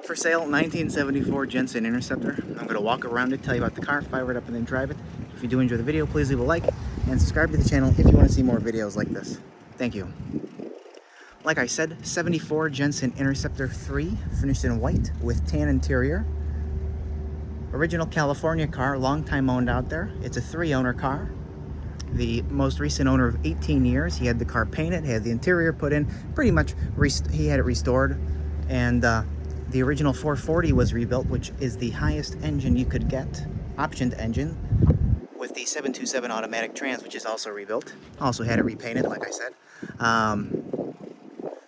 For sale, 1974 Jensen Interceptor. I'm going to walk around it, tell you about the car, fire it up, and then drive it. If you do enjoy the video, please leave a like and subscribe to the channel if you want to see more videos like this. Thank you. Like I said, 74 Jensen Interceptor 3, finished in white with tan interior. Original California car, long time owned out there. It's a 3-owner car. The most recent owner of 18 years. He had the car painted, had the interior put in, pretty much he had it restored, and the original 440 was rebuilt, which is the highest engine you could get, optioned engine, with the 727 automatic trans, which is also rebuilt. Also had it repainted, like I said.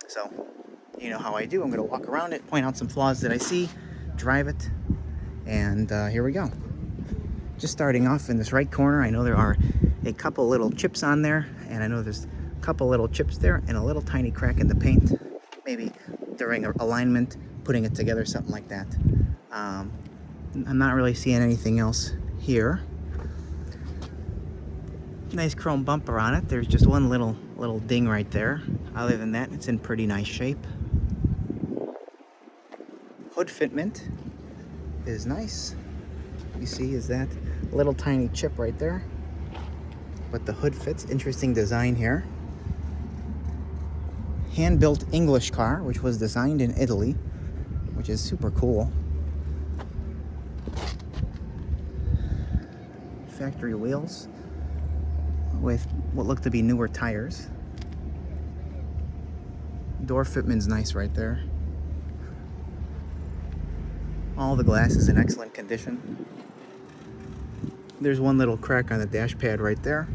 So, you know how I do. I'm going to walk around it, point out some flaws that I see, drive it, and here we go. Just starting off in this right corner, I know there are a couple little chips on there, and I know there's a couple little chips there and a little tiny crack in the paint, maybe during alignment, putting it together, something like that. I'm not really seeing anything else here. Nice chrome bumper on it. There's just one little ding right there. Other than that, it's in pretty nice shape. Hood fitment is nice. You see, is that little tiny chip right there? But the hood fits. Interesting design here. Hand-built English car, which was designed in Italy, which is super cool. Factory wheels with what look to be newer tires. Door fitment's nice right there. All the glass is in excellent condition. There's one little crack on the dash pad right there.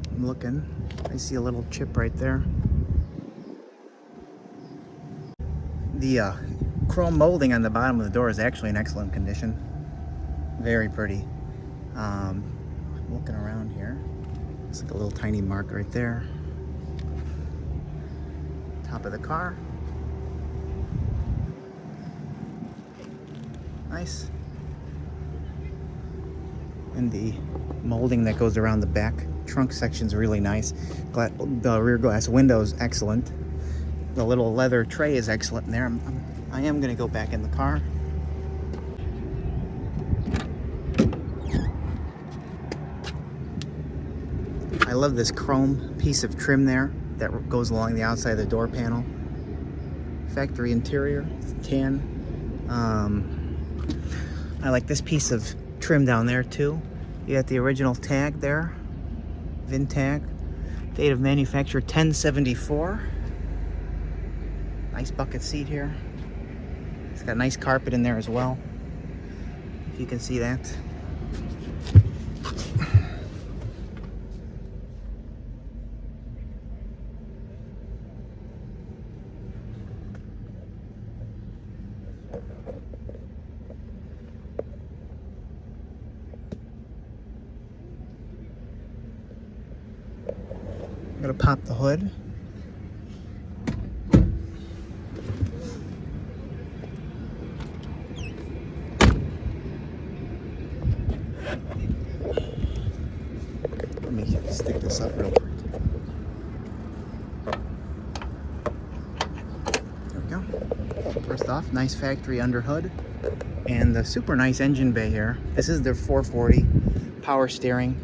I'm looking. I see a little chip right there. The chrome molding on the bottom of the door is actually in excellent condition. Very pretty. I'm looking around here. It's like a little tiny mark right there. Top of the car. Nice. And the molding that goes around the back trunk section's really nice. The rear glass window is excellent. The little leather tray is excellent in there. I am going to go back in the car. I love this chrome piece of trim there that goes along the outside of the door panel. Factory interior, tan. I like this piece of trim down there too. You got the original tag there, VIN tag, date of manufacture 1074. Nice bucket seat here. It's got a nice carpet in there as well, if you can see that. I'm gonna pop the hood. Let me stick this up real quick. There we go. First off, nice factory under hood. And the super nice engine bay here. This is their 440 power steering.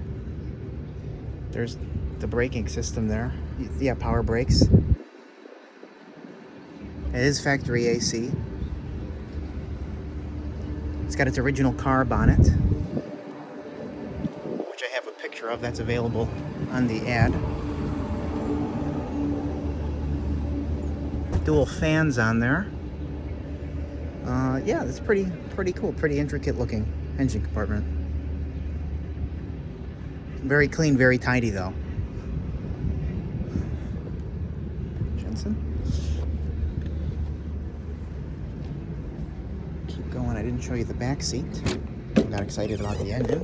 There's the braking system there. Yeah, power brakes. It is factory AC. It's got its original car bonnet, which I have a picture of that's available on the ad. Dual fans on there. Yeah, that's pretty cool. Pretty intricate looking engine compartment. Very clean, very tidy though. Jensen. Keep going. I didn't show you the back seat. Got excited about the engine.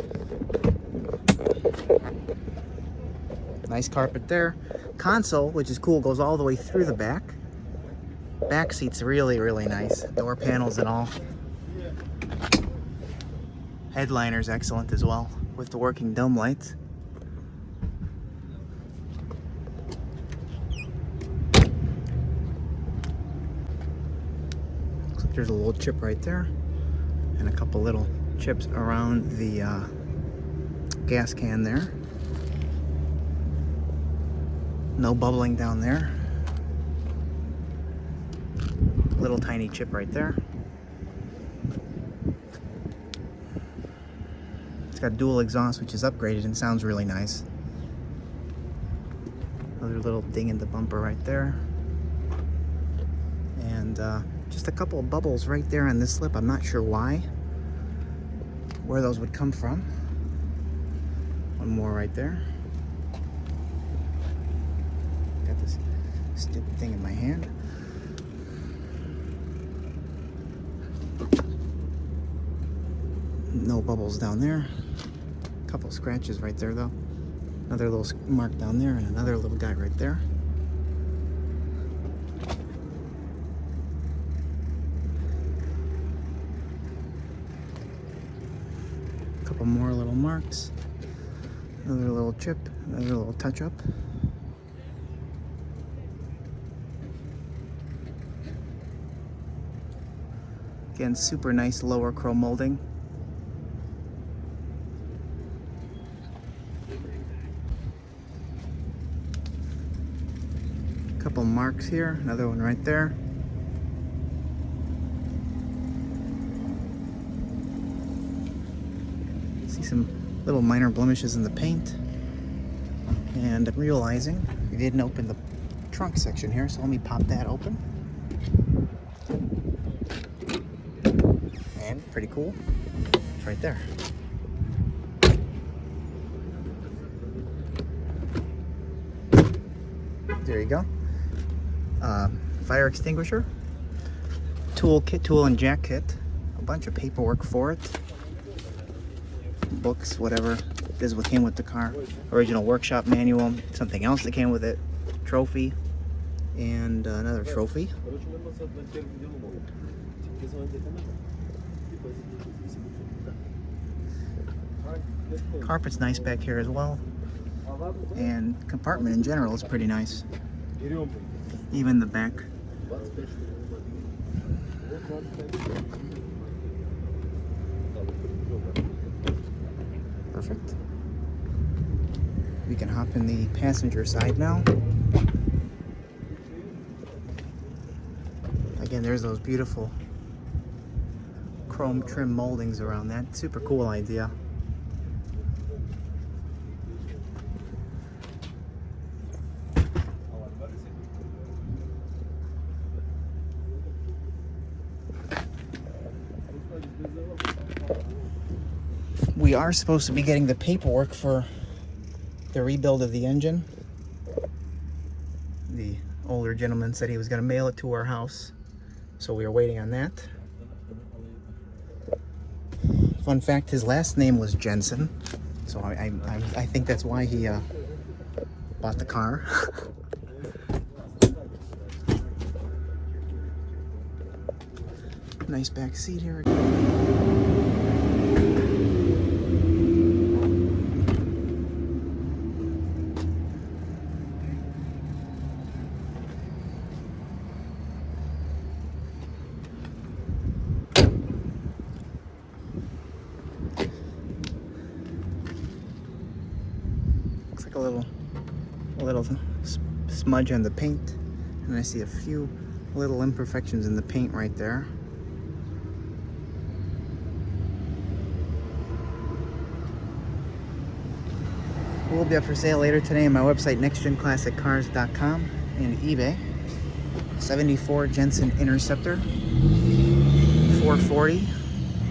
Nice carpet there. Console, which is cool, goes all the way through the back. Back seat's really nice. Door panels and all. Headliner's excellent as well, with the working dome lights. Looks like there's a little chip right there, and a couple little chips around the gas can there. No bubbling down there. Little tiny chip right there. It's got dual exhaust, which is upgraded and sounds really nice. Another little ding in the bumper right there. And just a couple of bubbles right there on this slip. I'm not sure where those would come from. One more right there. Got this stupid thing in my hand. No bubbles down there. Couple scratches right there though. Another little mark down there and another little guy right there. Couple more little marks. Another little chip, another little touch up. Again, super nice lower chrome molding. Couple marks here, another one right there. See some little minor blemishes in the paint. And I'm realizing we didn't open the trunk section here, so let me pop that open. And pretty cool, it's right there. There you go. Fire extinguisher, tool kit, tool and jack kit, a bunch of paperwork for it, books, whatever. This is what came with the car. Original workshop manual, something else that came with it, trophy, and another trophy. Carpet's nice back here as well, and compartment in general is pretty nice. Even the back. Perfect. We can hop in the passenger side now. Again, there's those beautiful chrome trim moldings around that. Super cool idea. We are supposed to be getting the paperwork for the rebuild of the engine. The older gentleman said he was going to mail it to our house, so we are waiting on that. Fun fact, his last name was Jensen, so I think that's why he bought the car. Nice back seat here. Looks like a little smudge on the paint, and I see a few little imperfections in the paint right there. Will be up for sale later today on my website, nextgenclassiccars.com, and eBay. 74 Jensen Interceptor, 440,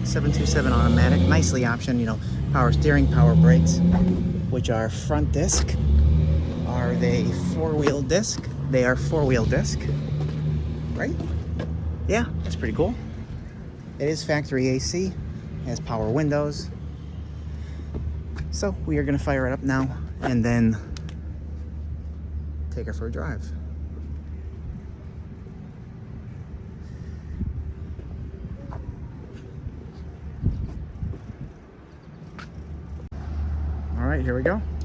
727 automatic, nicely optioned, you know, power steering, power brakes, which are front disc. Are they four-wheel disc? They are four-wheel disc, right? Yeah, that's pretty cool. It is factory AC, has power windows. So we are going to fire it up now and then take her for a drive. right, here we go.